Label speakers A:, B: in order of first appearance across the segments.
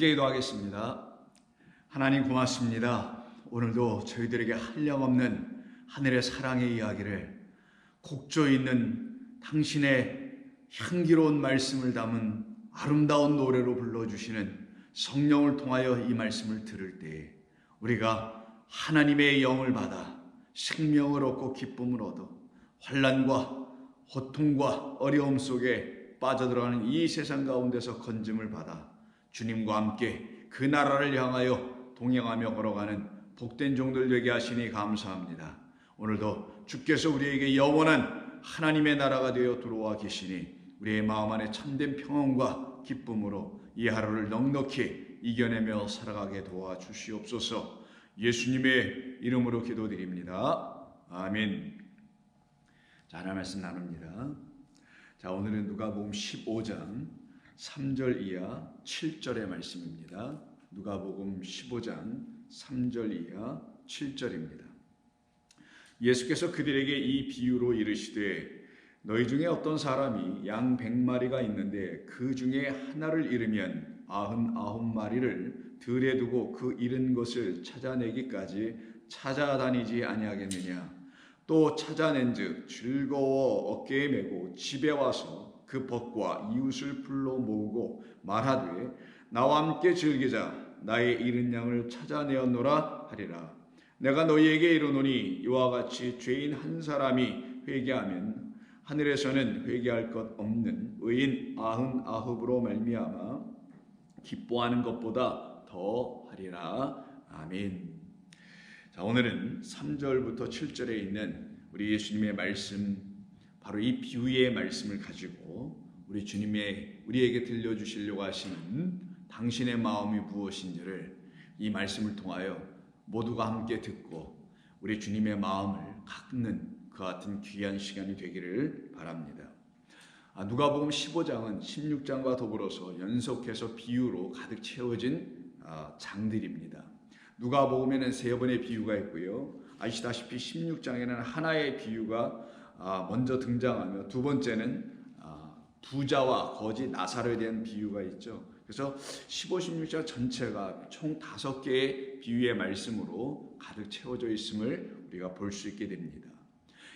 A: 함께 기도하겠습니다. 하나님 고맙습니다. 오늘도 저희들에게 한량없는 하늘의 사랑의 이야기를 곡조 있는 당신의 향기로운 말씀을 담은 아름다운 노래로 불러주시는 성령을 통하여 이 말씀을 들을 때에 우리가 하나님의 영을 받아 생명을 얻고 기쁨을 얻어 환난과 고통과 어려움 속에 빠져들어가는 이 세상 가운데서 건짐을 받아 주님과 함께 그 나라를 향하여 동행하며 걸어가는 복된 종들 되게 하시니 감사합니다. 오늘도 주께서 우리에게 영원한 하나님의 나라가 되어 들어와 계시니 우리의 마음 안에 참된 평안과 기쁨으로 이 하루를 넉넉히 이겨내며 살아가게 도와주시옵소서. 예수님의 이름으로 기도드립니다. 아멘. 자, 하나님 말씀 나눕니다. 자, 오늘은 누가복음 15장 3절 이하 7절의 말씀입니다. 누가복음 15장 3절 이하 7절입니다. 예수께서 그들에게 이 비유로 이르시되 너희 중에 어떤 사람이 양 100마리가 있는데 그 중에 하나를 잃으면 99마리를 들에 두고 그 잃은 것을 찾아내기까지 찾아다니지 아니하겠느냐. 또 찾아낸즉 즐거워 어깨에 메고 집에 와서 그 벗과 이웃을 불러 모으고 말하되 나와 함께 즐기자. 나의 잃은 양을 찾아내었노라 하리라. 내가 너희에게 이르노니 이와 같이 죄인 한 사람이 회개하면 하늘에서는 회개할 것 없는 의인 99으로 말미암아 기뻐하는 것보다 더 하리라. 아멘. 자, 오늘은 3절부터 7절에 있는 우리 예수님의 말씀, 바로 이 비유의 말씀을 가지고 우리 주님의 우리에게 들려주시려고 하시는 당신의 마음이 무엇인지를 이 말씀을 통하여 모두가 함께 듣고 우리 주님의 마음을 갖는 그 같은 귀한 시간이 되기를 바랍니다. 누가복음 15장은 16장과 더불어서 연속해서 비유로 가득 채워진 장들입니다. 누가복음에는 3번의 비유가 있고요. 아시다시피 16장에는 하나의 비유가 먼저 등장하며 두 번째는 부자와 거지 나사로에 대한 비유가 있죠. 그래서 15, 16장 전체가 총 5개의 비유의 말씀으로 가득 채워져 있음을 우리가 볼 수 있게 됩니다.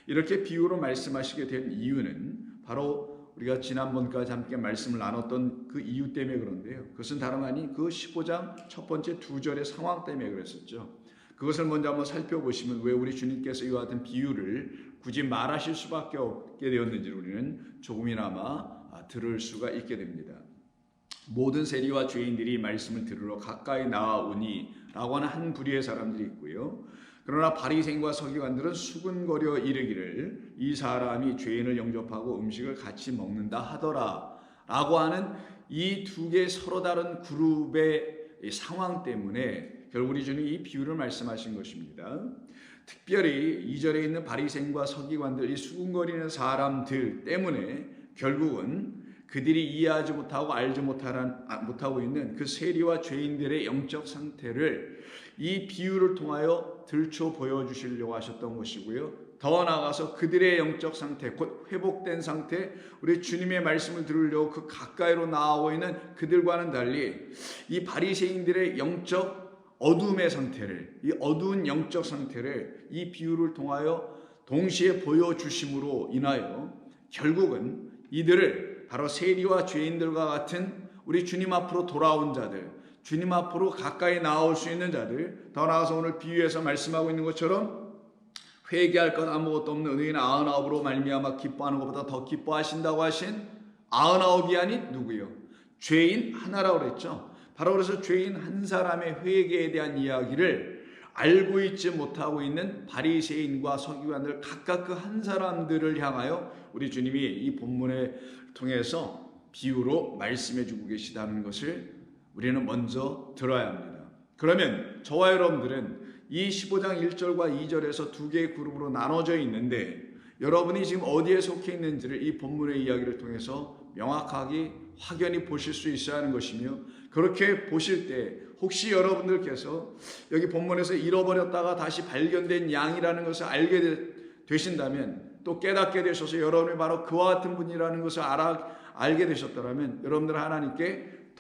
A: 이렇게 비유로 말씀하시게 된 이유는 바로 우리가 지난번까지 함께 말씀을 나눴던 그 이유 때문에 그런데요. 그것은 다름 아닌 그 15장 첫 번째 2절의 상황 때문에 그랬었죠. 그것을 먼저 한번 살펴보시면 왜 우리 주님께서 이와 같은 비유를 굳이 말하실 수밖에 없게 되었는지 우리는 조금이나마 들을 수가 있게 됩니다. 모든 세리와 죄인들이 말씀을 들으러 가까이 나아오니 라고 하는 한 부류의 사람들이 있고요. 그러나 바리새인과 서기관들은 수군거려 이르기를 이 사람이 죄인을 영접하고 음식을 같이 먹는다 하더라 라고 하는 이 두 개의 서로 다른 그룹의 상황 때문에 결국 우리 주님이 이 비유를 말씀하신 것입니다. 특별히 2절에 있는 바리새인과 서기관들, 이 수군거리는 사람들 때문에 결국은 그들이 이해하지 못하고 알지 못하고 있는 그 세리와 죄인들의 영적 상태를 이 비유를 통하여 들춰 보여주시려고 하셨던 것이고요. 더 나아가서 그들의 영적 상태, 곧 회복된 상태, 우리 주님의 말씀을 들으려고 그 가까이로 나아오고 있는 그들과는 달리 이 바리새인들의 영적 어둠의 상태를, 이 어두운 영적 상태를 이 비유를 통하여 동시에 보여주심으로 인하여 결국은 이들을 바로 세리와 죄인들과 같은 우리 주님 앞으로 돌아온 자들, 주님 앞으로 가까이 나올 수 있는 자들, 더 나아가서 오늘 비유에서 말씀하고 있는 것처럼 회개할 것 아무것도 없는 의인 99으로 말미암아 기뻐하는 것보다 더 기뻐하신다고 하신 99이 아닌 누구요? 죄인 하나라고 그랬죠. 바로 그래서 죄인 한 사람의 회개에 대한 이야기를 알고 있지 못하고 있는 바리새인과 서기관들 각각 그 한 사람들을 향하여 우리 주님이 이 본문에 통해서 비유로 말씀해 주고 계시다는 것을 우리는 먼저 들어야 합니다. 그러면 저와 여러분들은 이 15장 1절과 2절에서 두 개의 그룹으로 나눠져 있는데 여러분이 지금 어디에 속해 있는지를 이 본문의 이야기를 통해서 명확하게 확연히 보실 수 있어야 하는 것이며, 그렇게 보실 때 혹시 여러분들께서 여기 본문에서 잃어버렸다가 다시 발견된 양이라는 것을 알게 되신다면, 또 깨닫게 되셔서 여러분이 바로 그와 같은 분이라는 것을 알게 되셨더라면 여러분들은 하나님께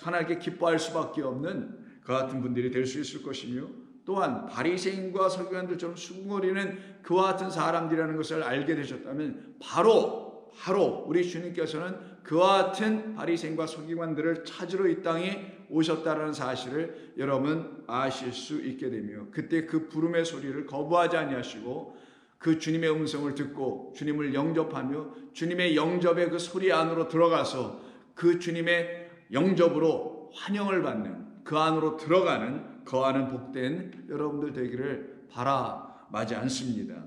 A: 하나님께 기뻐할 수밖에 없는 그 같은 분들이 될 수 있을 것이며, 또한 바리새인과 서기관들처럼 수군거리는 그와 같은 사람들이라는 것을 알게 되셨다면 바로 우리 주님께서는 그와 같은 바리새인과 서기관들을 찾으러 이 땅에 오셨다라는 사실을 여러분 아실 수 있게 되며, 그때 그 부름의 소리를 거부하지 아니하시고 그 주님의 음성을 듣고 주님을 영접하며 주님의 영접의 그 소리 안으로 들어가서 그 주님의 영접으로 환영을 받는, 그 안으로 들어가는, 거하는 복된 여러분들 되기를 바라마지 않습니다.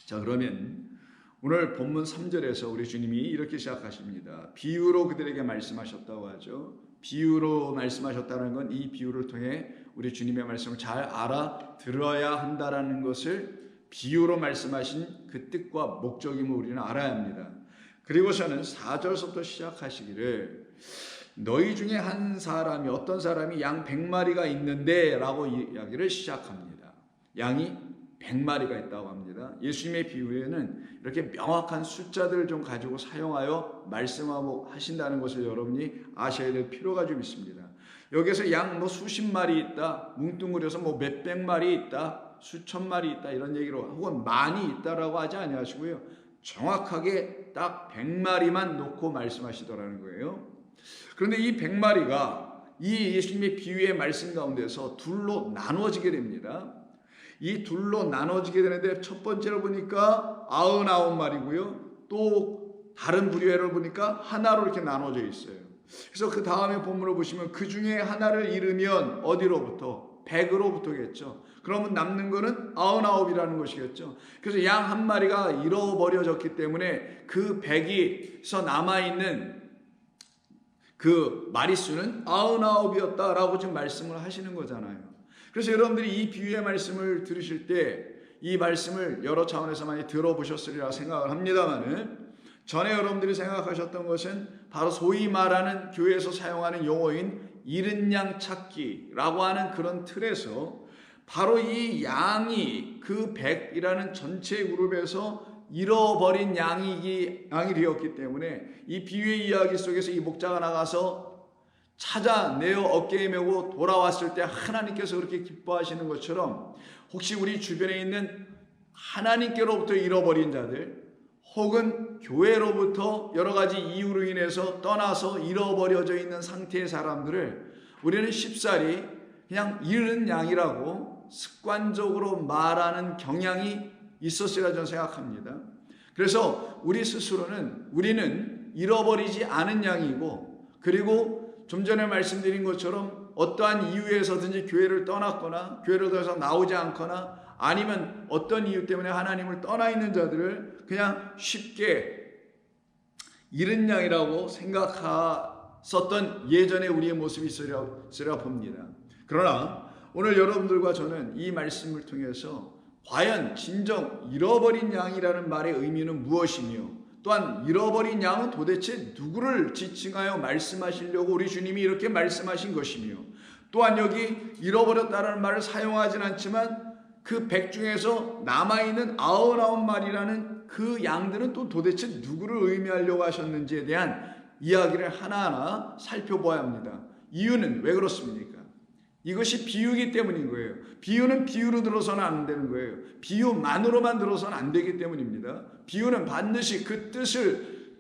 A: 자, 그러면 오늘 본문 3절에서 우리 주님이 이렇게 시작하십니다. 비유로 그들에게 말씀하셨다고 하죠. 비유로 말씀하셨다는 건 이 비유를 통해 우리 주님의 말씀을 잘 알아들어야 한다라는 것을, 비유로 말씀하신 그 뜻과 목적임을 우리는 알아야 합니다. 그리고서는 4절부터 시작하시기를 너희 중에 한 사람이, 어떤 사람이 양 100마리가 있는데 라고 이야기를 시작합니다. 양이 100마리가 있다고 합니다. 예수님의 비유에는 이렇게 명확한 숫자들을 좀 가지고 사용하여 말씀하고 하신다는 것을 여러분이 아셔야 될 필요가 좀 있습니다. 여기서 양 수십 마리 있다, 뭉뚱그려서 몇백 마리 있다, 수천 마리 있다 이런 얘기로, 혹은 많이 있다라고 하지 아니하시고요, 정확하게 딱 100마리만 놓고 말씀하시더라는 거예요. 그런데 이 100마리가 이 예수님의 비유의 말씀 가운데서 둘로 나눠지게 됩니다. 이 둘로 나눠지게 되는데 첫 번째로 보니까 99마리고요. 또 다른 부류회를 보니까 하나로 이렇게 나눠져 있어요. 그래서 그 다음에 본문을 보시면 그 중에 하나를 잃으면 어디로부터? 100으로부터겠죠. 그러면 남는 거는 99이라는 것이겠죠. 그래서 양 한 마리가 잃어버려졌기 때문에 그 100에서 남아있는 그 마리수는 99이었다라고 지금 말씀을 하시는 거잖아요. 그래서 여러분들이 이 비유의 말씀을 들으실 때 이 말씀을 여러 차원에서 많이 들어보셨으리라 생각을 합니다만은, 전에 여러분들이 생각하셨던 것은 바로 소위 말하는 교회에서 사용하는 용어인 잃은 양 찾기라고 하는 그런 틀에서 바로 이 양이 그 100이라는 전체 그룹에서 잃어버린 양이 되었기 때문에 이 비유의 이야기 속에서 이 목자가 나가서 찾아내어 어깨에 메고 돌아왔을 때 하나님께서 그렇게 기뻐하시는 것처럼, 혹시 우리 주변에 있는 하나님께로부터 잃어버린 자들, 혹은 교회로부터 여러 가지 이유로 인해서 떠나서 잃어버려져 있는 상태의 사람들을 우리는 쉽사리 그냥 잃은 양이라고 습관적으로 말하는 경향이 있었으리라 저는 생각합니다. 그래서 우리 스스로는, 우리는 잃어버리지 않은 양이고, 그리고 좀 전에 말씀드린 것처럼 어떠한 이유에서든지 교회를 떠났거나 교회를 더 이상 나오지 않거나 아니면 어떤 이유 때문에 하나님을 떠나 있는 자들을 그냥 쉽게 잃은 양이라고 생각했었던 예전에 우리의 모습이 있으리라 봅니다. 그러나 오늘 여러분들과 저는 이 말씀을 통해서 과연 진정 잃어버린 양이라는 말의 의미는 무엇이며, 또한 잃어버린 양은 도대체 누구를 지칭하여 말씀하시려고 우리 주님이 이렇게 말씀하신 것이며, 또한 여기 잃어버렸다라는 말을 사용하진 않지만 그 100 중에서 남아있는 99마리라는 그 양들은 또 도대체 누구를 의미하려고 하셨는지에 대한 이야기를 하나하나 살펴봐야 합니다. 이유는 왜 그렇습니까? 이것이 비유이기 때문인 거예요. 비유는 비유로 들어서는 안 되는 거예요. 비유만으로만 들어서는 안 되기 때문입니다. 비유는 반드시 그 뜻을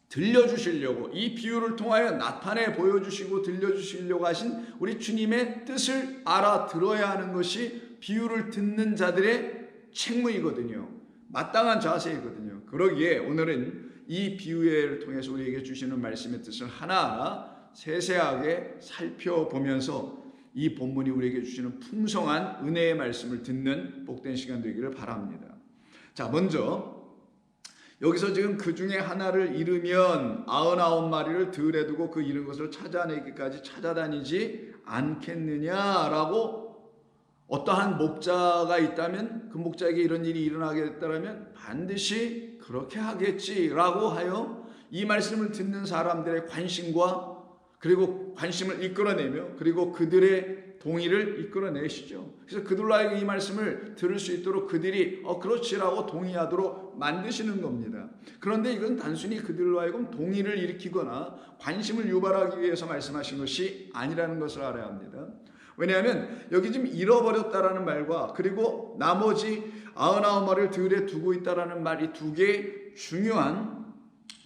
A: 들려주시려고, 이 비유를 통하여 나타내 보여주시고 들려주시려고 하신 우리 주님의 뜻을 알아들어야 하는 것이 비유를 듣는 자들의 책무이거든요. 마땅한 자세이거든요. 그러기에 오늘은 이 비유를 통해서 우리에게 주시는 말씀의 뜻을 하나하나 세세하게 살펴보면서 이 본문이 우리에게 주시는 풍성한 은혜의 말씀을 듣는 복된 시간 되기를 바랍니다. 자, 먼저 여기서 지금 그 중에 하나를 잃으면 99마리를 들에 두고 그 잃은 것을 찾아내기까지 찾아다니지 않겠느냐라고, 어떠한 목자가 있다면 그 목자에게 이런 일이 일어나게 됐다면 반드시 그렇게 하겠지라고 하여 이 말씀을 듣는 사람들의 관심과 그리고 관심을 이끌어내며 그리고 그들의 동의를 이끌어내시죠. 그래서 그들로 하여금 이 말씀을 들을 수 있도록 그들이 그렇지라고 동의하도록 만드시는 겁니다. 그런데 이건 단순히 그들로 하여금 동의를 일으키거나 관심을 유발하기 위해서 말씀하신 것이 아니라는 것을 알아야 합니다. 왜냐하면 여기 지금 잃어버렸다라는 말과 그리고 나머지 99마리를 들에 두고 있다라는 말이 두 개의 중요한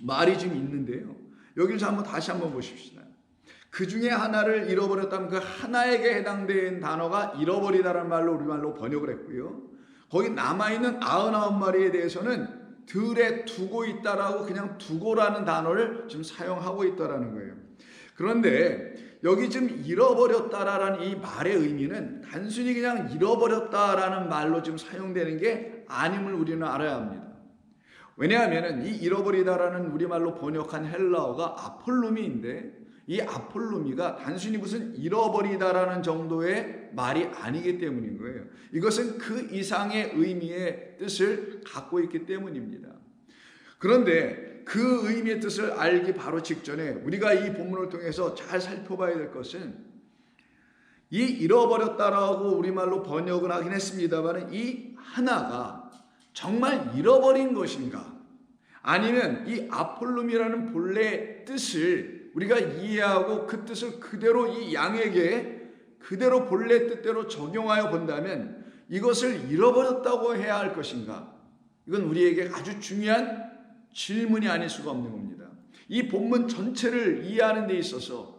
A: 말이 지금 있는데요. 여기를 다시 한번 보십시다. 그 중에 하나를 잃어버렸다면 그 하나에게 해당되는 단어가 잃어버리다라는 말로 우리말로 번역을 했고요. 거기 남아있는 99마리에 대해서는 들에 두고 있다라고 그냥 두고라는 단어를 지금 사용하고 있다라는 거예요. 그런데 여기 지금 잃어버렸다라는 이 말의 의미는 단순히 그냥 잃어버렸다라는 말로 지금 사용되는 게 아님을 우리는 알아야 합니다. 왜냐하면 이 잃어버리다라는 우리말로 번역한 헬라어가 아폴루미인데 이 아폴루미가 단순히 무슨 잃어버리다라는 정도의 말이 아니기 때문인 거예요. 이것은 그 이상의 의미의 뜻을 갖고 있기 때문입니다. 그런데 그 의미의 뜻을 알기 바로 직전에 우리가 이 본문을 통해서 잘 살펴봐야 될 것은 이 잃어버렸다라고 우리말로 번역을 하긴 했습니다만 이 하나가 정말 잃어버린 것인가? 아니면 이 아폴룸이라는 본래 뜻을 우리가 이해하고 그 뜻을 그대로 이 양에게 그대로 본래 뜻대로 적용하여 본다면 이것을 잃어버렸다고 해야 할 것인가? 이건 우리에게 아주 중요한 질문이 아닐 수가 없는 겁니다. 이 본문 전체를 이해하는 데 있어서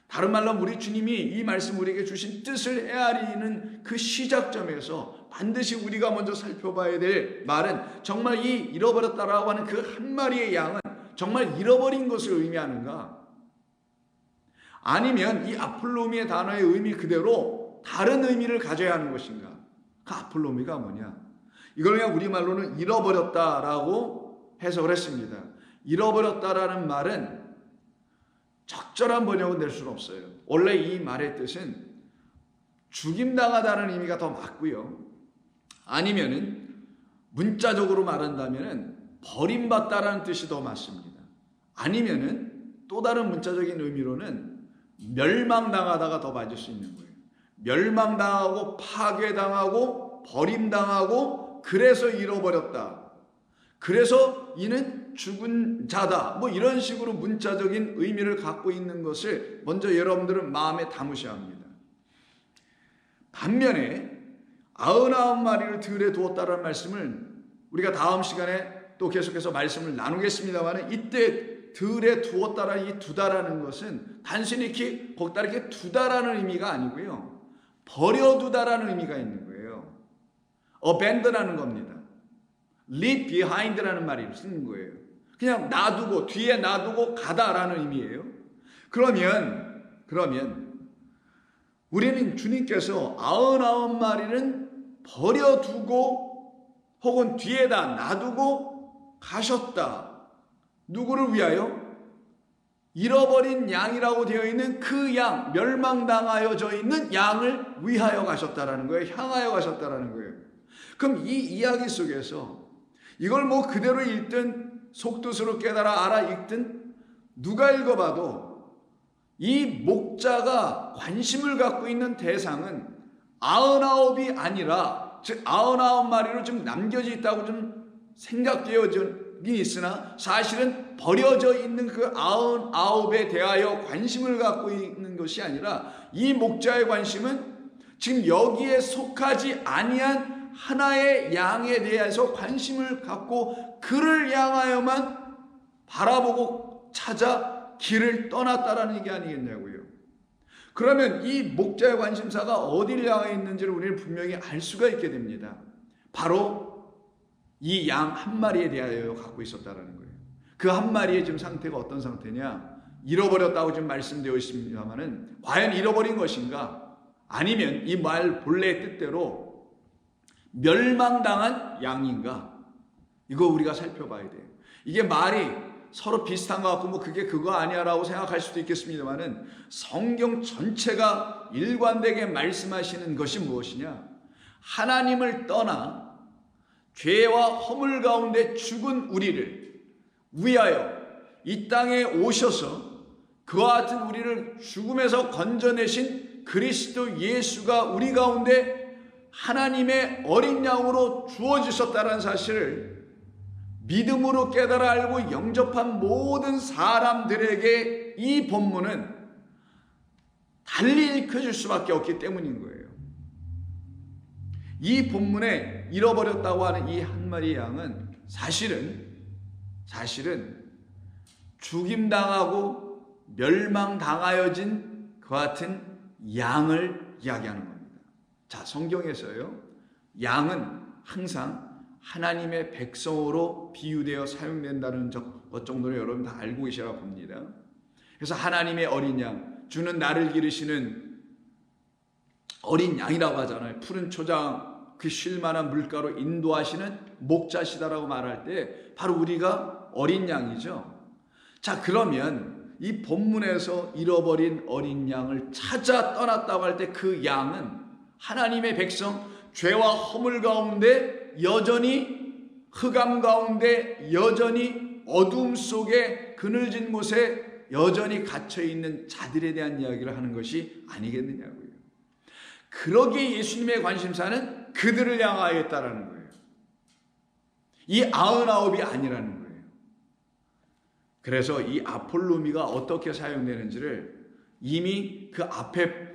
A: 다른 말로 우리 주님이 이 말씀 우리에게 주신 뜻을 헤아리는 그 시작점에서 반드시 우리가 먼저 살펴봐야 될 말은 정말 이 잃어버렸다라고 하는 그 한 마리의 양은 정말 잃어버린 것을 의미하는가? 아니면 이 아폴로미의 단어의 의미 그대로 다른 의미를 가져야 하는 것인가? 그 아폴로미가 뭐냐? 이걸 그냥 우리말로는 잃어버렸다라고 해석을 했습니다. 잃어버렸다라는 말은 적절한 번역은 될 수는 없어요. 원래 이 말의 뜻은 죽임당하다는 의미가 더 맞고요. 아니면은 문자적으로 말한다면은 버림받다라는 뜻이 더 맞습니다. 아니면은 또 다른 문자적인 의미로는 멸망당하다가 더 맞을 수 있는 거예요. 멸망당하고 파괴당하고 버림당하고 그래서 잃어버렸다. 그래서 이는 죽은 자다. 뭐 이런 식으로 문자적인 의미를 갖고 있는 것을 먼저 여러분들은 마음에 담으셔야 합니다. 반면에 99마리를 들에 두었다라는 말씀을 우리가 다음 시간에 또 계속해서 말씀을 나누겠습니다만 이때 들에 두었다라는 이 두다라는 것은 단순히 이렇게 거기다 이렇게 두다라는 의미가 아니고요. 버려두다라는 의미가 있는 거예요. abandon하는 겁니다. leave behind라는 말이 쓰는 거예요. 그냥 놔두고 뒤에 놔두고 가다라는 의미예요. 그러면 우리는 주님께서 99마리는 버려두고 혹은 뒤에다 놔두고 가셨다. 누구를 위하여? 잃어버린 양이라고 되어 있는 그 양, 멸망당하여져 있는 양을 위하여 가셨다라는 거예요. 향하여 가셨다라는 거예요. 그럼 이 이야기 속에서 이걸 뭐 그대로 읽든 속뜻으로 깨달아 알아 읽든 누가 읽어봐도 이 목자가 관심을 갖고 있는 대상은 99이 아니라 즉 99마리로 좀 남겨져 있다고 좀 생각되어진 있으나 사실은 버려져 있는 그 99에 대하여 관심을 갖고 있는 것이 아니라 이 목자의 관심은 지금 여기에 속하지 아니한 하나의 양에 대해서 관심을 갖고 그를 향하여만 바라보고 찾아 길을 떠났다라는 얘기 아니겠냐고요. 그러면 이 목자의 관심사가 어디를 향해 있는지를 우리는 분명히 알 수가 있게 됩니다. 바로 이 양 한 마리에 대하여 갖고 있었다라는 거예요. 그 한 마리의 지금 상태가 어떤 상태냐? 잃어버렸다고 지금 말씀되어 있습니다만은 과연 잃어버린 것인가? 아니면 이 말 본래의 뜻대로 멸망당한 양인가? 이거 우리가 살펴봐야 돼요. 이게 말이 서로 비슷한 것 같고 뭐 그게 그거 아니야라고 생각할 수도 있겠습니다만은 성경 전체가 일관되게 말씀하시는 것이 무엇이냐? 하나님을 떠나 죄와 허물 가운데 죽은 우리를 위하여 이 땅에 오셔서 그와 같은 우리를 죽음에서 건져내신 그리스도 예수가 우리 가운데 하나님의 어린 양으로 주어지셨다는 사실을 믿음으로 깨달아 알고 영접한 모든 사람들에게 이 본문은 달리 읽혀질 수밖에 없기 때문인 거예요. 이 본문에 잃어버렸다고 하는 이 한 마리 양은 사실은 죽임당하고 멸망당하여진 그 같은 양을 이야기하는 겁니다. 자, 성경에서요, 양은 항상 하나님의 백성으로 비유되어 사용된다는 것 정도는 여러분 다 알고 계시라 봅니다. 그래서 하나님의 어린 양, 주는 나를 기르시는 어린 양이라고 하잖아요. 푸른 초장 그 쉴만한 물가로 인도하시는 목자시다라고 말할 때 바로 우리가 어린 양이죠. 자, 그러면 이 본문에서 잃어버린 어린 양을 찾아 떠났다고 할 때 그 양은 하나님의 백성, 죄와 허물 가운데 여전히 흑암 가운데 여전히 어둠 속에 그늘진 곳에 여전히 갇혀있는 자들에 대한 이야기를 하는 것이 아니겠느냐고요. 그러기에 예수님의 관심사는 그들을 향하여 했다라는 거예요. 이 99이 아니라는 거예요. 그래서 이 아폴로미가 어떻게 사용되는지를 이미 그 앞에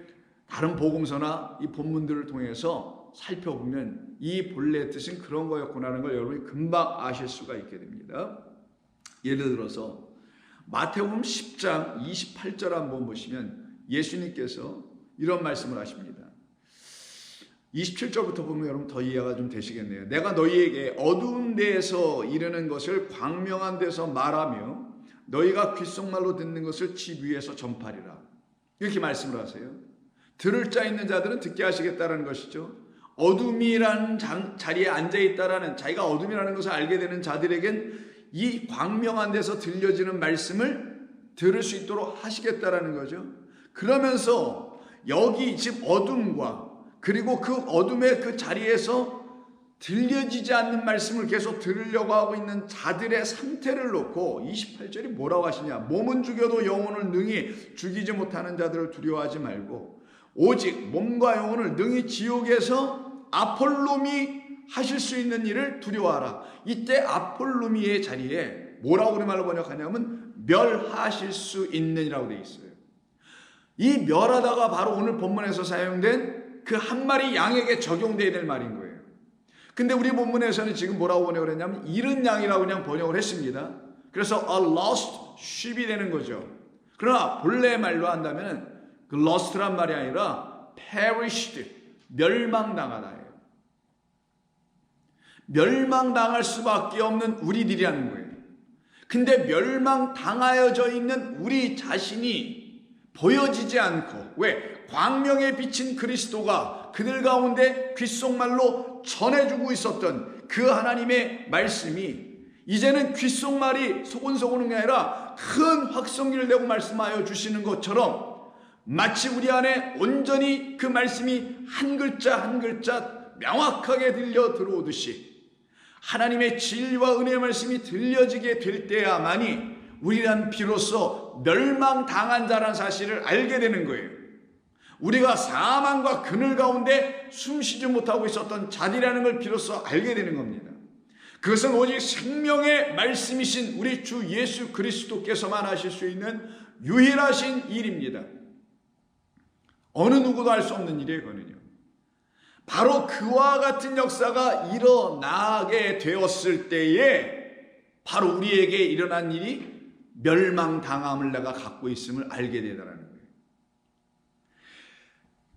A: 다른 복음서나 이 본문들을 통해서 살펴보면 이 본래 뜻은 그런 거였구나라는 걸 여러분이 금방 아실 수가 있게 됩니다. 예를 들어서 마태복음 10장 28절 한번 보시면 예수님께서 이런 말씀을 하십니다. 27절부터 보면 여러분 더 이해가 좀 되시겠네요. 내가 너희에게 어두운 데에서 이르는 것을 광명한 데서 말하며 너희가 귓속말로 듣는 것을 집 위에서 전파리라. 이렇게 말씀을 하세요. 들을 자 있는 자들은 듣게 하시겠다라는 것이죠. 어둠이라는 자리에 앉아있다라는, 자기가 어둠이라는 것을 알게 되는 자들에겐 이 광명한 데서 들려지는 말씀을 들을 수 있도록 하시겠다라는 거죠. 그러면서 여기 지금 어둠과 그리고 그 어둠의 그 자리에서 들려지지 않는 말씀을 계속 들으려고 하고 있는 자들의 상태를 놓고 28절이 뭐라고 하시냐. 몸은 죽여도 영혼을 능히 죽이지 못하는 자들을 두려워하지 말고 오직 몸과 영혼을 능히 지옥에서 아폴로미 하실 수 있는 일을 두려워하라. 이때 아폴로미의 자리에 뭐라고 우리말로 번역하냐면 멸하실 수 있는이라고 되어 있어요. 이 멸하다가 바로 오늘 본문에서 사용된 그 한 마리 양에게 적용되어야 될 말인 거예요. 근데 우리 본문에서는 지금 뭐라고 번역을 했냐면 잃은 양이라고 그냥 번역을 했습니다. 그래서 a lost sheep이 되는 거죠. 그러나 본래 말로 한다면 그 lost란 말이 아니라 perished, 멸망당하다예요. 멸망당할 수밖에 없는 우리들이라는 거예요. 근데 멸망당하여져 있는 우리 자신이 보여지지 않고, 왜? 광명에 비친 그리스도가 그들 가운데 귓속말로 전해주고 있었던 그 하나님의 말씀이 이제는 귓속말이 소곤소곤한 게 아니라 큰 확성기를 내고 말씀하여 주시는 것처럼 마치 우리 안에 온전히 그 말씀이 한 글자 한 글자 명확하게 들려 들어오듯이 하나님의 진리와 은혜의 말씀이 들려지게 될 때야만이 우리란 비로소 멸망당한 자라는 사실을 알게 되는 거예요. 우리가 사망과 그늘 가운데 숨쉬지 못하고 있었던 자리라는 걸 비로소 알게 되는 겁니다. 그것은 오직 생명의 말씀이신 우리 주 예수 그리스도께서만 하실 수 있는 유일하신 일입니다. 어느 누구도 할 수 없는 일이에요, 그거는요. 바로 그와 같은 역사가 일어나게 되었을 때에 바로 우리에게 일어난 일이 멸망당함을 내가 갖고 있음을 알게 되더라는 거예요.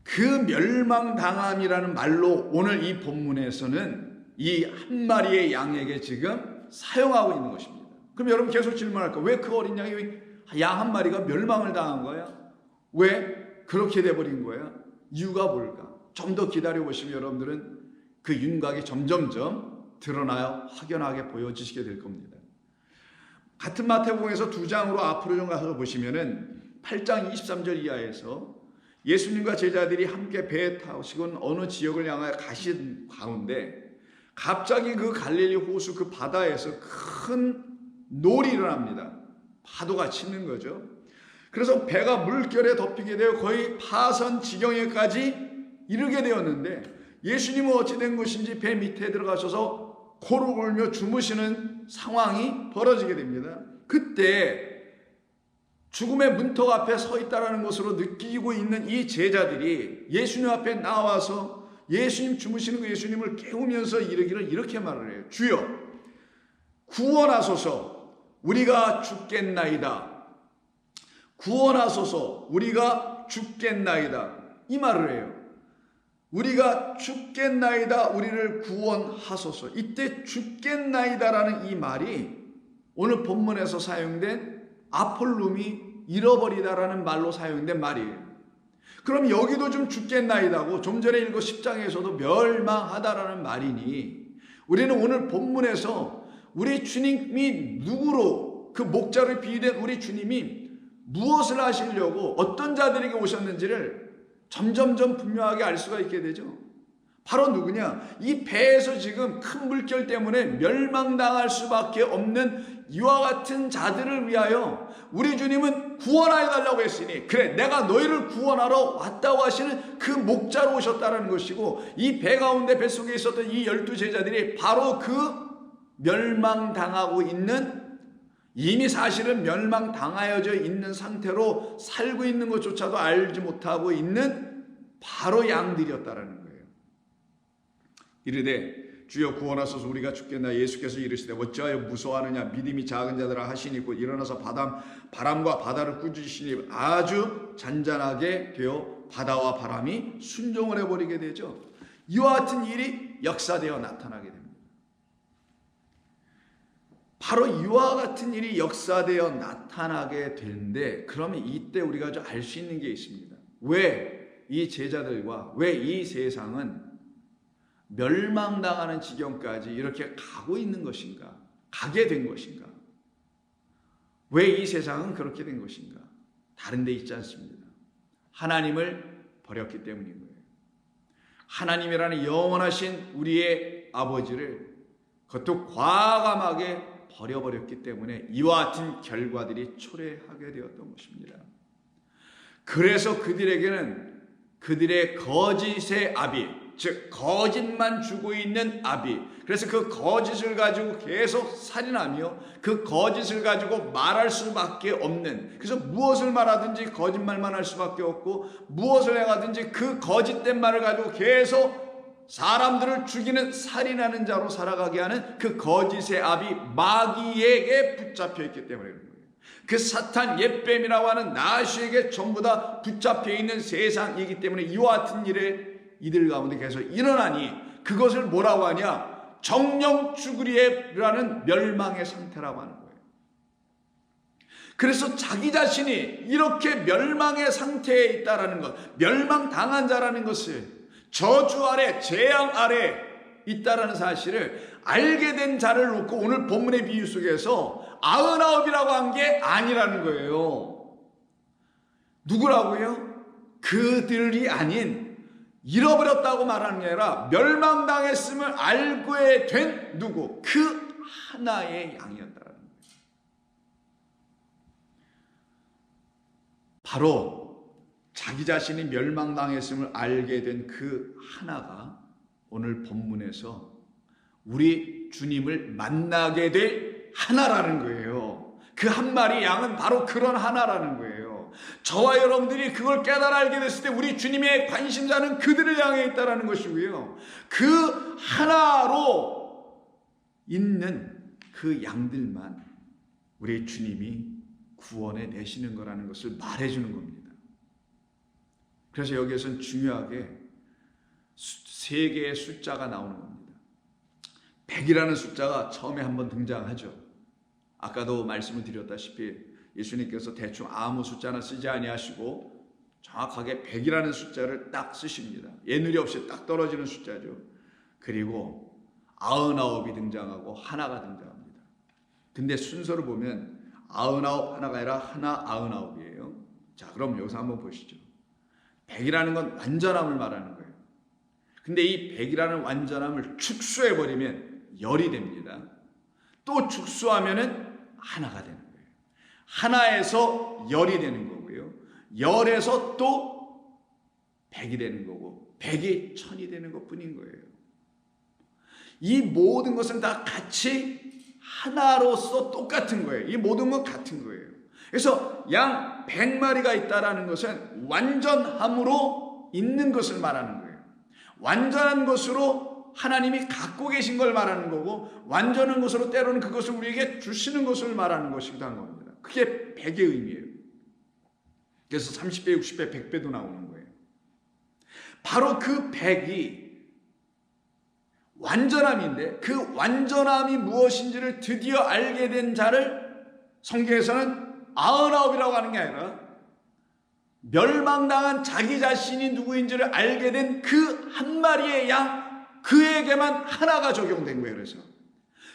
A: 그 멸망당함이라는 말로 오늘 이 본문에서는 이 한 마리의 양에게 지금 사용하고 있는 것입니다. 그럼 여러분 계속 질문할 거예요. 왜 그 어린 양이 양 한 마리가 멸망을 당한 거야? 왜 그렇게 돼버린 거야? 이유가 뭘까? 좀 더 기다려보시면 여러분들은 그 윤곽이 점점점 드러나요 확연하게 보여지시게 될 겁니다. 같은 마태복음에서 2장으로 앞으로 좀 가서 보시면은 8장 23절 이하에서 예수님과 제자들이 함께 배에 타시곤 어느 지역을 향하여 가신 가운데 갑자기 그 갈릴리 호수 그 바다에서 큰 놀이 일어납니다. 파도가 치는 거죠. 그래서 배가 물결에 덮이게 되어 거의 파선 지경에까지 이르게 되었는데, 예수님은 어찌 된 것인지 배 밑에 들어가셔서 코를 골며 주무시는 상황이 벌어지게 됩니다. 그때 죽음의 문턱 앞에 서 있다는 것으로 느끼고 있는 이 제자들이 예수님 앞에 나와서 예수님 주무시는 그 예수님을 깨우면서 이르기를 이렇게 말을 해요. 주여 구원하소서, 우리가 죽겠나이다. 구원하소서, 우리가 죽겠나이다. 이 말을 해요. 우리가 죽겠나이다, 우리를 구원하소서. 이때 죽겠나이다라는 이 말이 오늘 본문에서 사용된 아폴룸이 잃어버리다라는 말로 사용된 말이에요. 그럼 여기도 좀 죽겠나이다고 좀 전에 읽은 10장에서도 멸망하다라는 말이니, 우리는 오늘 본문에서 우리 주님이 누구로, 그 목자로 비유된 우리 주님이 무엇을 하시려고 어떤 자들에게 오셨는지를 점점점 분명하게 알 수가 있게 되죠. 바로 누구냐? 이 배에서 지금 큰 물결 때문에 멸망당할 수밖에 없는 이와 같은 자들을 위하여 우리 주님은 구원하여 달라고 했으니, 그래 내가 너희를 구원하러 왔다고 하시는 그 목자로 오셨다는 것이고, 이 배 가운데 뱃속에 있었던 이 12제자들이 바로 그 멸망당하고 있는, 이미 사실은 멸망당하여져 있는 상태로 살고 있는 것조차도 알지 못하고 있는 바로 양들이었다라는 거예요. 이르되 주여 구원하소서, 우리가 죽겠나. 예수께서 이르시되 어찌하여 무서워하느냐. 믿음이 작은 자들아 하시니 곧 일어나서 바람과 바다를 꾸짖으시니 아주 잔잔하게 되어 바다와 바람이 순종을 해버리게 되죠. 이와 같은 일이 역사되어 나타나게 됩니다. 바로 이와 같은 일이 역사되어 나타나게 되는데, 그러면 이때 우리가 좀 알 수 있는 게 있습니다. 왜 이 제자들과 왜 이 세상은 멸망당하는 지경까지 이렇게 가고 있는 것인가? 가게 된 것인가? 왜 이 세상은 그렇게 된 것인가? 다른 데 있지 않습니다. 하나님을 버렸기 때문인 거예요. 하나님이라는 영원하신 우리의 아버지를 그것도 과감하게 버려버렸기 때문에 이와 같은 결과들이 초래하게 되었던 것입니다. 그래서 그들에게는 그들의 거짓의 아비, 즉 거짓만 주고 있는 아비, 그래서 그 거짓을 가지고 계속 살인하며 그 거짓을 가지고 말할 수밖에 없는, 그래서 무엇을 말하든지 거짓말만 할 수밖에 없고, 무엇을 행하든지 그 거짓된 말을 가지고 계속 사람들을 죽이는, 살인하는 자로 살아가게 하는 그 거짓의 아비 마귀에게 붙잡혀 있기 때문에 그런 거예요. 그 사탄 옛뱀이라고 하는 나시에게 전부 다 붙잡혀 있는 세상이기 때문에 이와 같은 일에 이들 가운데 계속 일어나니, 그것을 뭐라고 하냐? 정령 죽으리라는 멸망의 상태라고 하는 거예요. 그래서 자기 자신이 이렇게 멸망의 상태에 있다라는 것, 멸망당한 자라는 것을, 저주 아래, 재앙 아래 있다라는 사실을 알게 된 자를 놓고 오늘 본문의 비유 속에서 99이라고 한 게 아니라는 거예요. 누구라고요? 그들이 아닌, 잃어버렸다고 말하는 게 아니라 멸망당했음을 알게 된 누구? 그 하나의 양이었다는 거예요. 바로 자기 자신이 멸망당했음을 알게 된 그 하나가 오늘 본문에서 우리 주님을 만나게 될 하나라는 거예요. 그 한 마리 양은 바로 그런 하나라는 거예요. 저와 여러분들이 그걸 깨달아 알게 됐을 때 우리 주님의 관심사는 그들을 향해 있다는 것이고요. 그 하나로 있는 그 양들만 우리 주님이 구원해 내시는 거라는 것을 말해주는 겁니다. 그래서 여기에서는 중요하게 세 개의 숫자가 나오는 겁니다. 100이라는 숫자가 처음에 한번 등장하죠. 아까도 말씀을 드렸다시피 예수님께서 대충 아무 숫자나 쓰지 아니하시고 정확하게 100이라는 숫자를 딱 쓰십니다. 예누리 없이 딱 떨어지는 숫자죠. 그리고 99이 등장하고 하나가 등장합니다. 근데 순서를 보면 99 하나가 아니라 하나 99이에요. 자, 그럼 여기서 한번 보시죠. 100이라는 건 완전함을 말하는 거예요. 근데 이 100이라는 완전함을 축소해버리면 10이 됩니다. 또 축소하면은 하나가 되는 거예요. 하나에서 10이 되는 거고요. 열에서 또 백이 되는 거고 백이 천이 되는 것뿐인 거예요. 이 모든 것은 다 같이 하나로서 똑같은 거예요. 이 모든 건 같은 거예요. 그래서 양 100마리가 있다라는 것은 완전함으로 있는 것을 말하는 거예요. 완전한 것으로 하나님이 갖고 계신 걸 말하는 거고, 완전한 것으로 때로는 그것을 우리에게 주시는 것을 말하는 것이기도 한 겁니다. 그게 100의 의미예요. 그래서 30배, 60배, 100배도 나오는 거예요. 바로 그 100이 완전함인데, 그 완전함이 무엇인지를 드디어 알게 된 자를 성경에서는 99이라고 하는 게 아니라 멸망당한 자기 자신이 누구인지를 알게 된 그 한 마리의 양, 그에게만 하나가 적용된 거예요.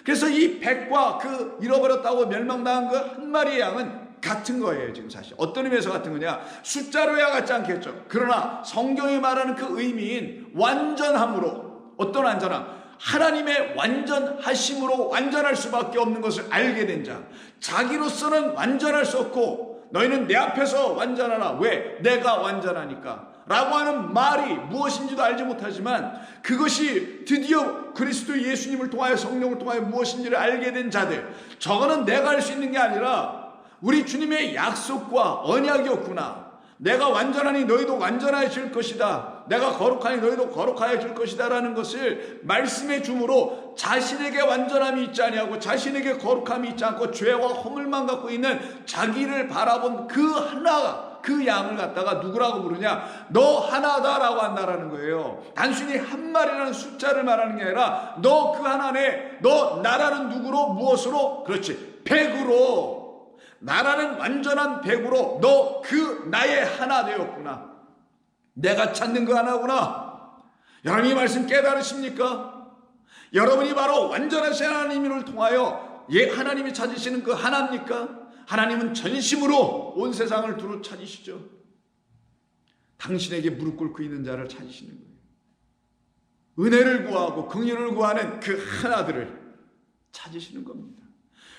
A: 그래서 이 100과 그 잃어버렸다고 멸망당한 그 한 마리의 양은 같은 거예요. 지금 사실 어떤 의미에서 같은 거냐, 숫자로야 같지 않겠죠. 그러나 성경이 말하는 그 의미인 완전함으로, 어떤 완전함, 하나님의 완전하심으로 완전할 수밖에 없는 것을 알게 된 자, 자기로서는 완전할 수 없고 너희는 내 앞에서 완전하라. 왜? 내가 완전하니까 라고 하는 말이 무엇인지도 알지 못하지만 그것이 드디어 그리스도 예수님을 통하여, 성령을 통하여 무엇인지를 알게 된 자들, 저거는 내가 할 수 있는 게 아니라 우리 주님의 약속과 언약이었구나. 내가 완전하니 너희도 완전해질 것이다. 내가 거룩하니 너희도 거룩하여질 것이다 라는 것을 말씀해 줌으로 자신에게 완전함이 있지 아니하고 자신에게 거룩함이 있지 않고 죄와 허물만 갖고 있는 자기를 바라본 그 하나가, 그 양을 갖다가 누구라고 부르냐, 너 하나다라고 한다라는 거예요. 단순히 한 마리라는 숫자를 말하는 게 아니라 너 그 하나네, 너 나라는 누구로, 무엇으로? 그렇지, 100으로, 나라는 완전한 100으로 너 그 나의 하나 되었구나. 내가 찾는 그 하나구나. 여러분 이 말씀 깨달으십니까? 여러분이 바로 완전하신 하나님을 통하여 하나님이 찾으시는 그 하나입니까? 하나님은 전심으로 온 세상을 두루 찾으시죠. 당신에게 무릎 꿇고 있는 자를 찾으시는 거예요. 은혜를 구하고 긍휼을 구하는 그 하나들을 찾으시는 겁니다.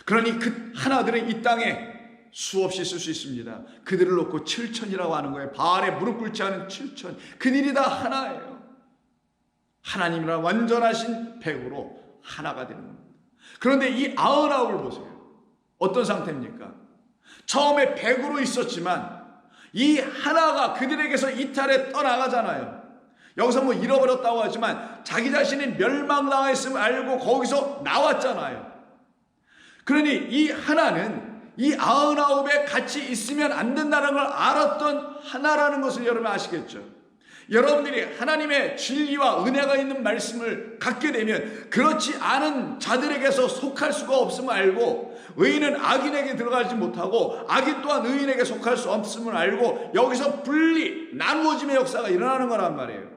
A: 그러니 그 하나들은 이 땅에 수없이 쓸 수 있습니다. 그들을 놓고 7천이라고 하는 거예요. 바알에 무릎 꿇지 않은 7천. 그들이 다 하나예요. 하나님이란 완전하신 100으로 하나가 되는 겁니다. 그런데 이 99을 보세요. 어떤 상태입니까? 처음에 100으로 있었지만 이 하나가 그들에게서 이탈해 떠나가잖아요. 여기서 뭐 잃어버렸다고 하지만 자기 자신이 멸망당했음을 알고 거기서 나왔잖아요. 그러니 이 하나는 이 99에 같이 있으면 안 된다는 걸 알았던 하나라는 것을 여러분 아시겠죠? 여러분들이 하나님의 진리와 은혜가 있는 말씀을 갖게 되면 그렇지 않은 자들에게서 속할 수가 없음을 알고, 의인은 악인에게 들어가지 못하고 악인 또한 의인에게 속할 수 없음을 알고 여기서 분리, 나누어짐의 역사가 일어나는 거란 말이에요.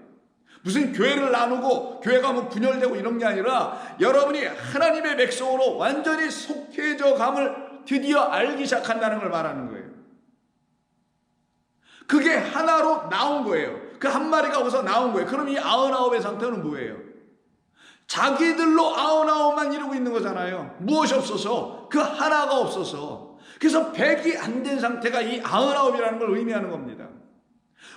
A: 무슨 교회를 나누고 교회가 뭐 분열되고 이런 게 아니라 여러분이 하나님의 백성으로 완전히 속해져 감을 드디어 알기 시작한다는 걸 말하는 거예요. 그게 하나로 나온 거예요. 그 한 마리가 어디서 나온 거예요. 그럼 이 99의 상태는 뭐예요? 자기들로 99만 이루고 있는 거잖아요. 무엇이 없어서? 그 하나가 없어서. 그래서 100이 안 된 상태가 이 99이라는 걸 의미하는 겁니다.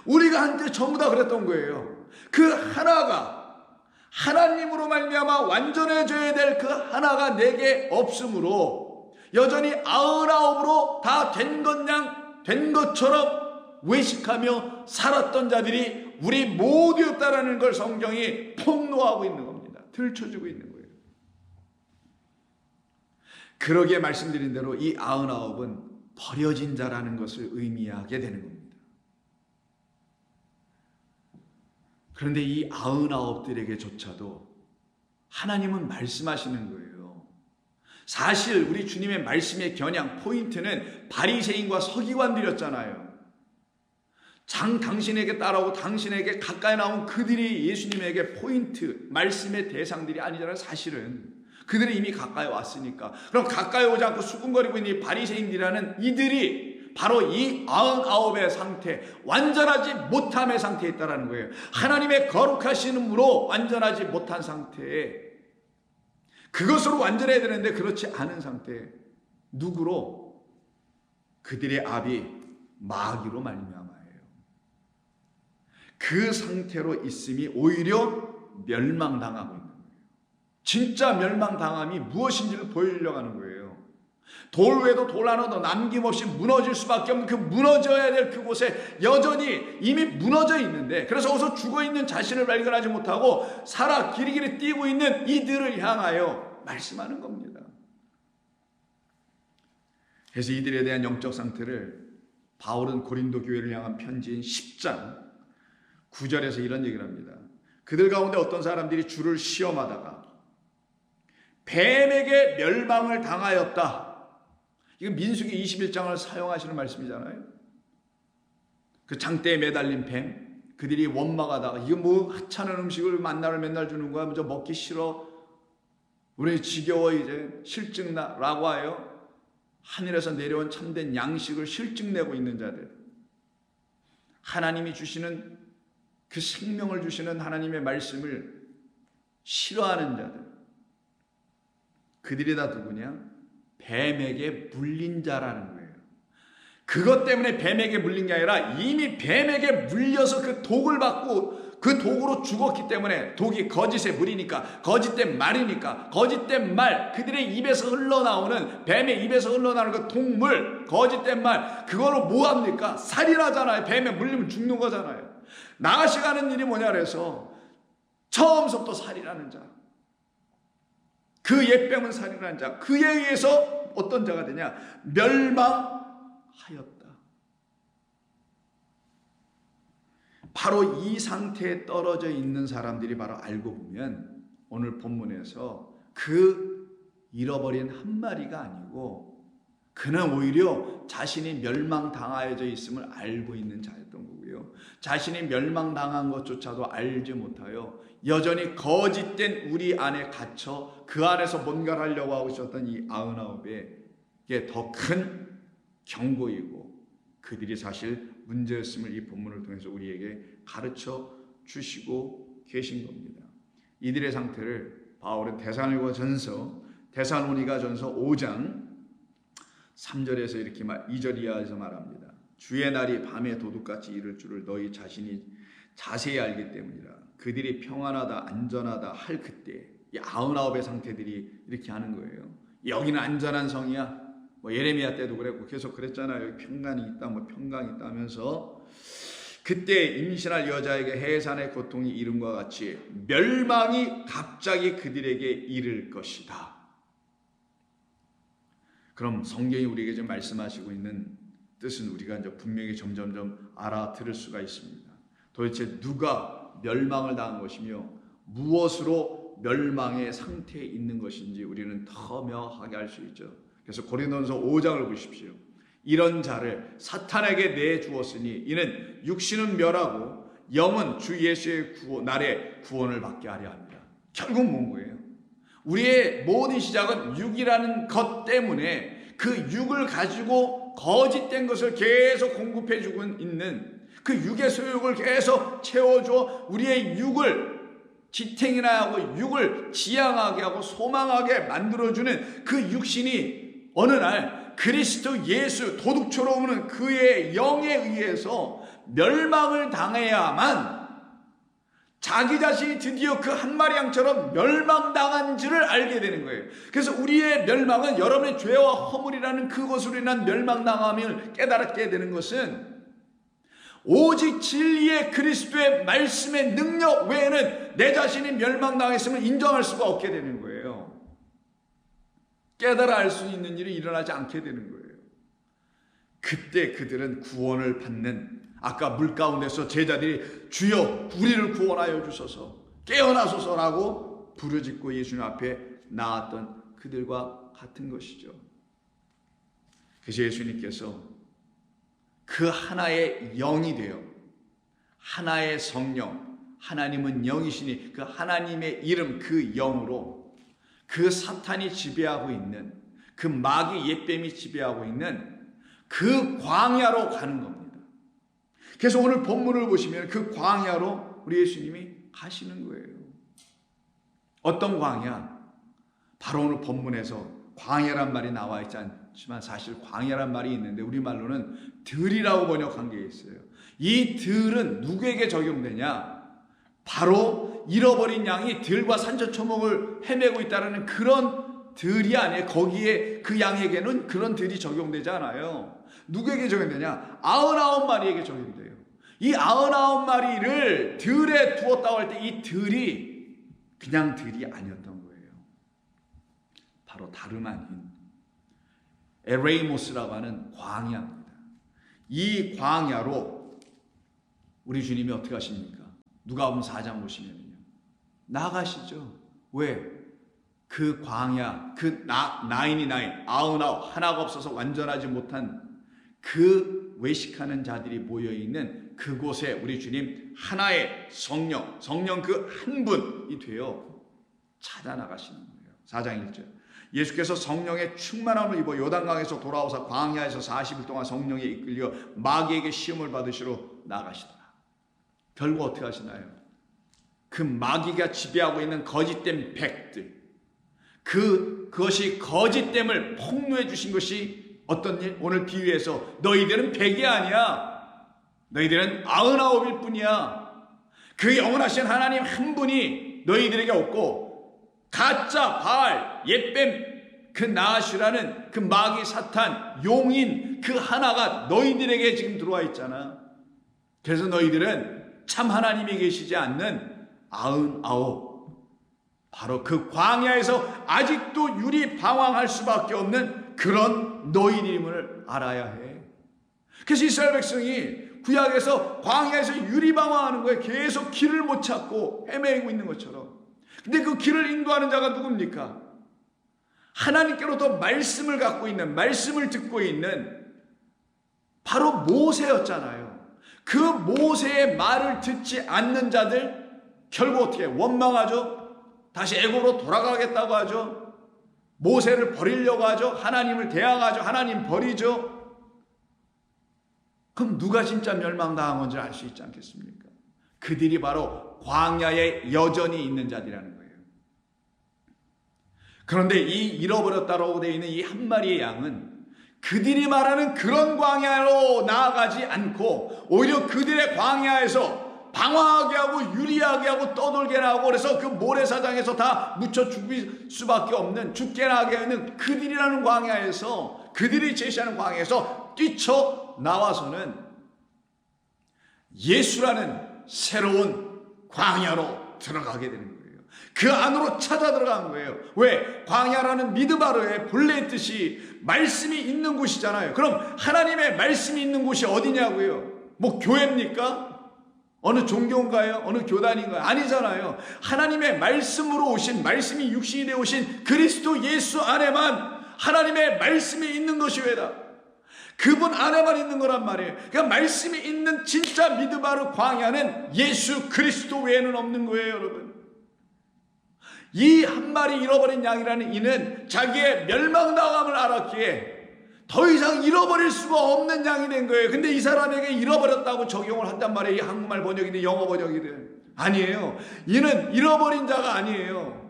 A: 우리가 한때 전부 다 그랬던 거예요. 그 하나가 하나님으로 말미암아 완전해져야 될 그 하나가 내게 없으므로 여전히 99으로 다 된 것처럼 외식하며 살았던 자들이 우리 모두였다라는 걸 성경이 폭로하고 있는 겁니다. 들춰주고 있는 거예요. 그러기에 말씀드린 대로 이 99은 버려진 자라는 것을 의미하게 되는 겁니다. 그런데 이 99들에게조차도 하나님은 말씀하시는 거예요. 사실 우리 주님의 말씀의 겨냥 포인트는 바리새인과 서기관들이었잖아요. 당신에게 따라오고 당신에게 가까이 나온 그들이 예수님에게 포인트, 말씀의 대상들이 아니잖아요. 사실은 그들이 이미 가까이 왔으니까. 그럼 가까이 오지 않고 수군거리고 있는 이 바리새인들이라는 이들이 바로 이 99의 상태, 완전하지 못함의 상태에 있다는 거예요. 하나님의 거룩하심으로 완전하지 못한 상태에, 그것으로 완전해야 되는데 그렇지 않은 상태. 누구로? 그들의 압이 마귀로 말미암아예요. 그 상태로 있음이 오히려 멸망당하고 있는 거예요. 진짜 멸망당함이 무엇인지를 보여주려고 하는 거예요. 돌 외에도 돌 하나도 남김없이 무너질 수밖에 없는 그 무너져야 될 그곳에 여전히 이미 무너져 있는데, 그래서 어디서 죽어있는 자신을 발견하지 못하고 살아 길이길이 뛰고 있는 이들을 향하여 말씀하는 겁니다. 그래서 이들에 대한 영적 상태를 바울은 고린도 교회를 향한 편지인 10장 9절에서 이런 얘기를 합니다. 그들 가운데 어떤 사람들이 주를 시험하다가 뱀에게 멸망을 당하였다. 이거 민수기 21장을 사용하시는 말씀이잖아요. 그 장대에 매달린 뱀, 그들이 원망하다가 이거 뭐 하찮은 음식을 만나를 맨날 주는 거야, 저 먹기 싫어, 우리 지겨워, 이제 실증나 라고 하여 하늘에서 내려온 참된 양식을 실증내고 있는 자들, 하나님이 주시는 그 생명을 주시는 하나님의 말씀을 싫어하는 자들, 그들이 다 누구냐? 뱀에게 물린 자라는 거예요. 그것 때문에 뱀에게 물린 게 아니라 이미 뱀에게 물려서 그 독을 받고 그 독으로 죽었기 때문에, 독이 거짓의 물이니까, 거짓된 말이니까, 거짓된 말, 그들의 입에서 흘러나오는, 뱀의 입에서 흘러나오는 그 독물, 거짓된 말, 그거로 뭐 합니까? 살인하잖아요. 뱀에 물리면 죽는 거잖아요. 나가시 가는 일이 뭐냐 그래서 처음부터 살인하는 자, 그 옛뱀은 살인하는 자, 그에 의해서 어떤 자가 되냐? 멸망하였다. 바로 이 상태에 떨어져 있는 사람들이 바로 알고 보면 오늘 본문에서 그 잃어버린 한 마리가 아니고 그는 오히려 자신이 멸망당하여져 있음을 알고 있는 자였던 거고요. 자신이 멸망당한 것조차도 알지 못하여 여전히 거짓된 우리 안에 갇혀 그 안에서 뭔가를 하려고 하고 있었던 이 99에게 더 큰 경고이고, 그들이 사실 문제였음을 이 본문을 통해서 우리에게 가르쳐 주시고 계신 겁니다. 이들의 상태를 바울은 데살로니가전서 5장 3절에서 이렇게 2절 이하에서 말합니다. 주의 날이 밤에 도둑같이 이를 줄을 너희 자신이 자세히 알기 때문이라. 그들이 평안하다 안전하다 할 그때, 이 99의 상태들이 이렇게 하는 거예요. 여기는 안전한 성이야. 뭐 예레미야 때도 그랬고 계속 그랬잖아요. 여기 평강이 있다, 뭐 평강이 있다 하면서, 그때 임신할 여자에게 해산의 고통이 이름과 같이 멸망이 갑자기 그들에게 이를 것이다. 그럼 성경이 우리에게 지금 말씀하시고 있는 뜻은 우리가 이제 분명히 점점점 알아들을 수가 있습니다. 도대체 누가 멸망을 당한 것이며 무엇으로 멸망의 상태에 있는 것인지 우리는 더 명확하게 알 수 있죠. 그래서 고린도전서 5장을 보십시오. 이런 자를 사탄에게 내주었으니 이는 육신은 멸하고 영은 주 예수의 날에 구원을 받게 하려 합니다. 결국 뭔 거예요? 우리의 모든 시작은 육이라는 것 때문에 그 육을 가지고 거짓된 것을 계속 공급해 주고 있는 그 육의 소욕을 계속 채워줘 우리의 육을 지탱이나 하고 육을 지향하게 하고 소망하게 만들어주는 그 육신이 어느 날 그리스도 예수 도둑처럼 오는 그의 영에 의해서 멸망을 당해야만 자기 자신이 드디어 그 한 마리 양처럼 멸망당한 줄을 알게 되는 거예요. 그래서 우리의 멸망은 여러분의 죄와 허물이라는 그것으로 인한 멸망당함을 깨달게 되는 것은 오직 진리의 그리스도의 말씀의 능력 외에는 내 자신이 멸망당했음을 인정할 수가 없게 되는 거예요. 깨달아 알 수 있는 일이 일어나지 않게 되는 거예요. 그때 그들은 구원을 받는, 아까 물 가운데서 제자들이 주여 우리를 구원하여 주소서 깨어나소서라고 부르짖고 예수님 앞에 나왔던 그들과 같은 것이죠. 그래서 예수님께서 그 하나의 영이 되어 하나의 성령, 하나님은 영이시니 그 하나님의 이름 그 영으로 그 사탄이 지배하고 있는, 그 마귀 옛뱀이 지배하고 있는 그 광야로 가는 겁니다. 그래서 오늘 본문을 보시면 그 광야로 우리 예수님이 가시는 거예요. 어떤 광야? 바로 오늘 본문에서 광야란 말이 나와 있지 않지만 사실 광야란 말이 있는데 우리말로는 들이라고 번역한 게 있어요. 이 들은 누구에게 적용되냐? 바로 잃어버린 양이 들과 산천초목을 헤매고 있다는 그런 들이 아니에요. 거기에 그 양에게는 그런 들이 적용되지 않아요. 누구에게 적용되냐? 99마리에게 적용돼요. 이 99마리를 들에 두었다고 할 때 이 들이 그냥 들이 아니었던 거예요. 바로 다름 아닌 에레이모스라고 하는 광야입니다. 이 광야로 우리 주님이 어떻게 하십니까? 누가복음 4장 보시면요. 나가시죠. 왜? 그 광야, 그 99, 하나가 없어서 완전하지 못한 그 외식하는 자들이 모여있는 그곳에 우리 주님 하나의 성령 그 한 분이 되어 찾아 나가시는 거예요. 4장 1절. 예수께서 성령의 충만함을 입어 요단강에서 돌아오사 광야에서 40일 동안 성령에 이끌려 마귀에게 시험을 받으시러 나가시더라. 결국 어떻게 하시나요? 그 마귀가 지배하고 있는 거짓된 백들, 그것이 거짓됨을 폭로해 주신 것이 어떤 일? 오늘 비유해서 너희들은 백이 아니야. 너희들은 99일 뿐이야. 그 영원하신 하나님 한 분이 너희들에게 없고 가짜 바알, 옛뱀, 그 나아슈라는 그 마귀 사탄, 용인 그 하나가 너희들에게 지금 들어와 있잖아. 그래서 너희들은 참 하나님이 계시지 않는 99, 바로 그 광야에서 아직도 유리방황할 수밖에 없는 그런 너희들임을 알아야 해. 그래서 이스라엘 백성이 구약에서 광야에서 유리방황하는 거예요. 계속 길을 못 찾고 헤매고 있는 것처럼. 근데 그 길을 인도하는 자가 누굽니까? 하나님께로부터 말씀을 갖고 있는, 말씀을 듣고 있는 바로 모세였잖아요. 그 모세의 말을 듣지 않는 자들 결국 어떻게 해요? 원망하죠. 다시 애굽으로 돌아가겠다고 하죠. 모세를 버리려고 하죠. 하나님을 대항하죠. 하나님 버리죠. 그럼 누가 진짜 멸망당한 건지 알 수 있지 않겠습니까? 그들이 바로 광야에 여전히 있는 자들이라는 거예요. 그런데 이 잃어버렸다라고 되어 있는 이 한 마리의 양은 그들이 말하는 그런 광야로 나아가지 않고 오히려 그들의 광야에서 방황하게 하고 유리하게 하고 떠돌게 하고 그래서 그 모래사장에서 다 묻혀 죽을 수밖에 없는 죽게 하게 하는 그들이라는 광야에서 그들이 제시하는 광야에서 뛰쳐나와서는 예수라는 새로운 광야로 들어가게 되는 거예요. 그 안으로 찾아 들어간 거예요. 왜? 광야라는 미드바르에 본래 있듯이 말씀이 있는 곳이잖아요. 그럼 하나님의 말씀이 있는 곳이 어디냐고요? 뭐 교회입니까? 어느 종교인가요? 어느 교단인가요? 아니잖아요. 하나님의 말씀으로 오신, 말씀이 육신이 되어 오신 그리스도 예수 안에만 하나님의 말씀이 있는 것이 왜다? 그분 안에만 있는 거란 말이에요. 그러니까 말씀이 있는 진짜 미드바르 광야는 예수 그리스도 외에는 없는 거예요, 여러분. 이 한 마리 잃어버린 양이라는 이는 자기의 멸망당함을 알았기에 더 이상 잃어버릴 수가 없는 양이 된 거예요. 근데 이 사람에게 잃어버렸다고 적용을 한단 말이에요. 이 한국말 번역이든 영어 번역이든. 아니에요. 이는 잃어버린 자가 아니에요.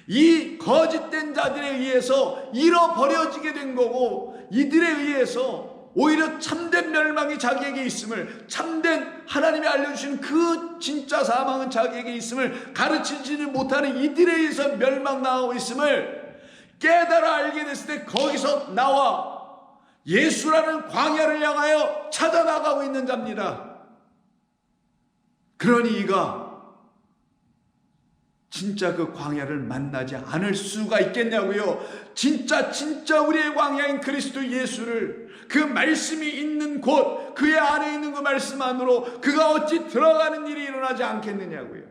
A: 이 거짓된 자들에 의해서 잃어버려지게 된 거고 이들에 의해서 오히려 참된 멸망이 자기에게 있음을, 참된 하나님이 알려주신 그 진짜 사망은 자기에게 있음을 가르치지를 못하는 이들에 의해서 멸망당하고 있음을 깨달아 알게 됐을 때 거기서 나와 예수라는 광야를 향하여 찾아나가고 있는 자입니다. 그러니 이가 진짜 그 광야를 만나지 않을 수가 있겠냐고요. 진짜 우리의 광야인 그리스도 예수를 그 말씀이 있는 곳, 그의 안에 있는 그 말씀 안으로 그가 어찌 들어가는 일이 일어나지 않겠느냐고요.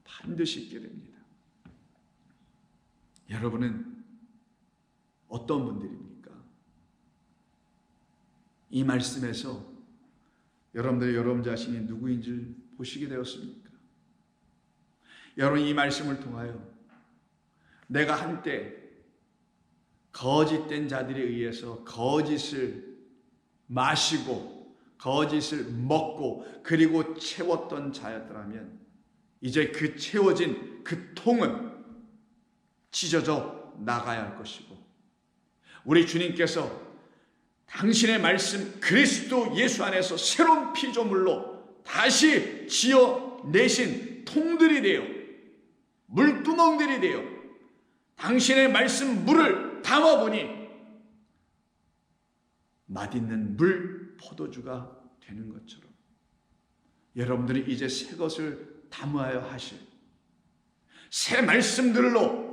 A: 반드시 있게 됩니다. 여러분은 어떤 분들입니까? 이 말씀에서 여러분 자신이 누구인지 보시게 되었습니까? 여러분 이 말씀을 통하여 내가 한때 거짓된 자들에 의해서 거짓을 마시고 거짓을 먹고 그리고 채웠던 자였더라면 이제 그 채워진 그 통은 찢어져 나가야 할 것이고, 우리 주님께서 당신의 말씀 그리스도 예수 안에서 새로운 피조물로 다시 지어내신 통들이 되어, 물두멍들이 되어 당신의 말씀 물을 담아보니 맛있는 물 포도주가 되는 것처럼 여러분들이 이제 새 것을 담아야 하실, 새 말씀들로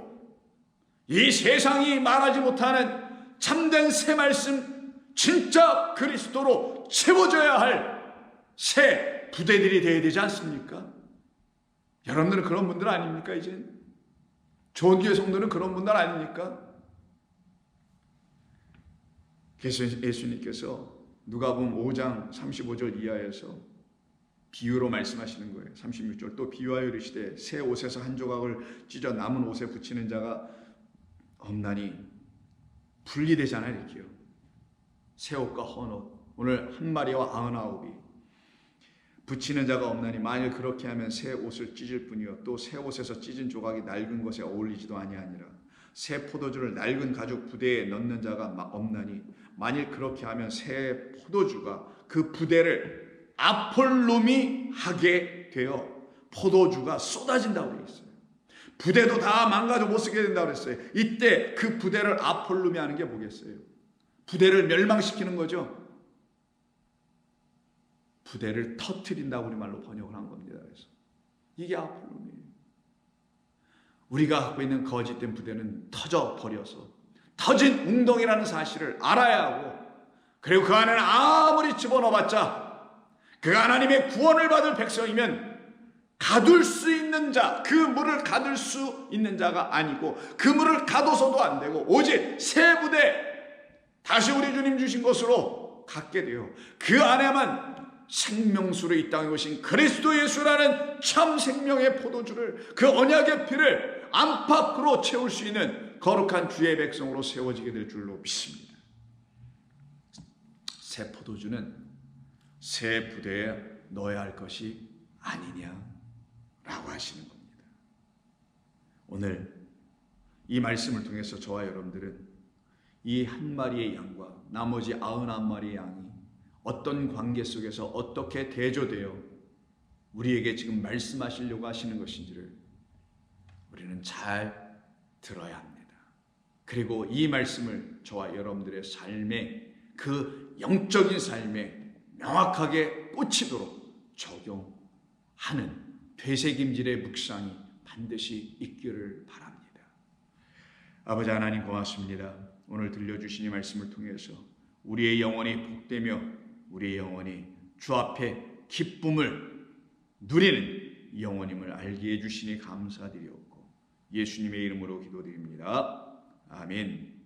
A: 이 세상이 말하지 못하는 참된 새 말씀, 진짜 그리스도로 채워져야 할 새 부대들이 되어야 되지 않습니까? 여러분들은 그런 분들 아닙니까? 이제 좋은 교회 성도는 그런 분들 아닙니까? 그래서 예수님께서 누가복음 5장 35절 이하에서 비유로 말씀하시는 거예요. 36절, 또 비유하여 이르시되 새 옷에서 한 조각을 찢어 남은 옷에 붙이는 자가 없나니, 분리되잖아요. 이렇게요. 새 옷과 헌 옷, 오늘 한 마리와 99이 붙이는 자가 없나니, 만일 그렇게 하면 새 옷을 찢을 뿐이요 또 새 옷에서 찢은 조각이 낡은 것에 어울리지도 아니하니라. 새 포도주를 낡은 가죽 부대에 넣는 자가 없나니, 만일 그렇게 하면 새 포도주가 그 부대를 아폴룸이 하게 되어 포도주가 쏟아진다고 되어 있어요. 부대도 다 망가져 못 쓰게 된다고 그랬어요. 이때 그 부대를 아폴룸이 하는 게 뭐겠어요? 부대를 멸망시키는 거죠. 부대를 터뜨린다고 우리말로 번역을 한 겁니다. 그래서 이게 아폴룸이에요. 우리가 갖고 있는 거짓된 부대는 터져버려서 터진 웅덩이라는 사실을 알아야 하고, 그리고 그 안에는 아무리 집어넣어봤자 그가 하나님의 구원을 받을 백성이면 가둘 수 있는 자, 그 물을 가둘 수 있는 자가 아니고, 그 물을 가둬서도 안 되고, 오직 새 부대, 다시 우리 주님 주신 것으로 갖게 돼요. 그 안에만 생명수로 이 땅에 오신 그리스도 예수라는 참 생명의 포도주를, 그 언약의 피를 안팎으로 채울 수 있는 거룩한 주의 백성으로 세워지게 될 줄로 믿습니다. 새 포도주는 새 부대에 넣어야 할 것이 아니냐라고 하시는 겁니다. 오늘 이 말씀을 통해서 저와 여러분들은 이 한 마리의 양과 나머지 99마리의 양이 어떤 관계 속에서 어떻게 대조되어 우리에게 지금 말씀하시려고 하시는 것인지를 우리는 잘 들어야 합니다. 그리고 이 말씀을 저와 여러분들의 삶에, 그 영적인 삶에 명확하게 꽂히도록 적용하는 되새김질의 묵상이 반드시 있기를 바랍니다. 아버지 하나님 고맙습니다. 오늘 들려주신 이 말씀을 통해서 우리의 영혼이 복되며 우리의 영혼이 주 앞에 기쁨을 누리는 영혼임을 알게 해주시니 감사드리옵고 예수님의 이름으로 기도드립니다. 아멘.